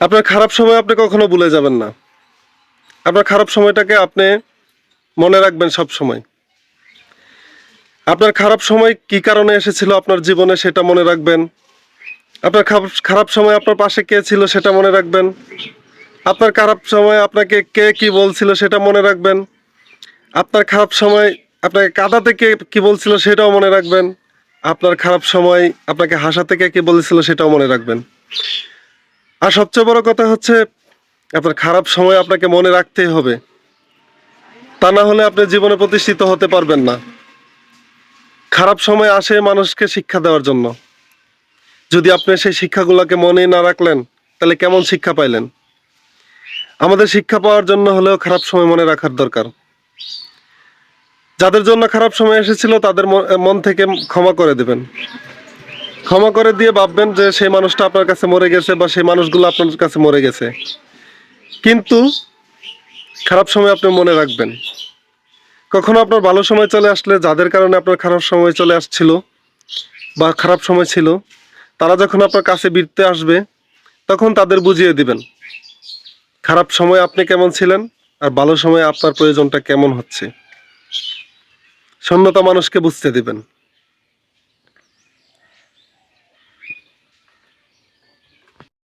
আপনার খারাপ সময় আপনি কখনো ভুলে যাবেন না। আপনার খারাপ সময়টাকে আপনি মনে রাখবেন সব সময়। আপনার খারাপ সময় কি কারণে এসেছিল আপনার জীবনে সেটা মনে রাখবেন। আপনার খারাপ সময় আপনার পাশে কে ছিল সেটা মনে রাখবেন। আপনার খারাপ সময় আপনাকে কে কি বলছিল সেটা মনে রাখবেন। আপনার খারাপ সময় আপনাকে কাঁদাতে কে কি বলছিল সেটাও মনে রাখবেন। আপনার খারাপ সময় আপনাকে হাসাতে কে কি বলেছিল সেটাও মনে রাখবেন। আর সবচেয়ে বড় কথা হচ্ছে আপনার খারাপ সময় আপনাকে মনে রাখতেই হবে। তা না হলে আপনি জীবনে প্রতিষ্ঠিত হতে পারবেন না। খারাপ সময় আসে মানুষকে শিক্ষা দেওয়ার জন্য। যদি আপনি সেই শিক্ষাগুলোকে মনে না রাখলেন তাহলে কেমন শিক্ষা পাইলেন? আমাদের শিক্ষা পাওয়ার জন্য হলেও খারাপ সময় মনে রাখার দরকার। যাদের জন্য খারাপ সময় এসেছিল তাদের মন থেকে ক্ষমা করে দেবেন। ক্ষমা করে দিয়ে ভাববেন যে সেই মানুষটা আপনার কাছে মরে গেছে বা সেই মানুষগুলো আপনার কাছে মরে গেছে। কিন্তু খারাপ সময় আপনি মনে রাখবেন। কখনো আপনার ভালো সময় চলে আসলে যাদের কারণে আপনার খারাপ সময় চলে আসছিল বা খারাপ সময় ছিল, তারা যখন আপনার কাছে ফিরতে আসবে তখন তাদের বুঝিয়ে দিবেন খারাপ সময় আপনি কেমন ছিলেন আর ভালো সময়ে আপনার প্রয়োজনটা কেমন হচ্ছে। শূন্যতা মানুষকে বুঝতে দিবেন।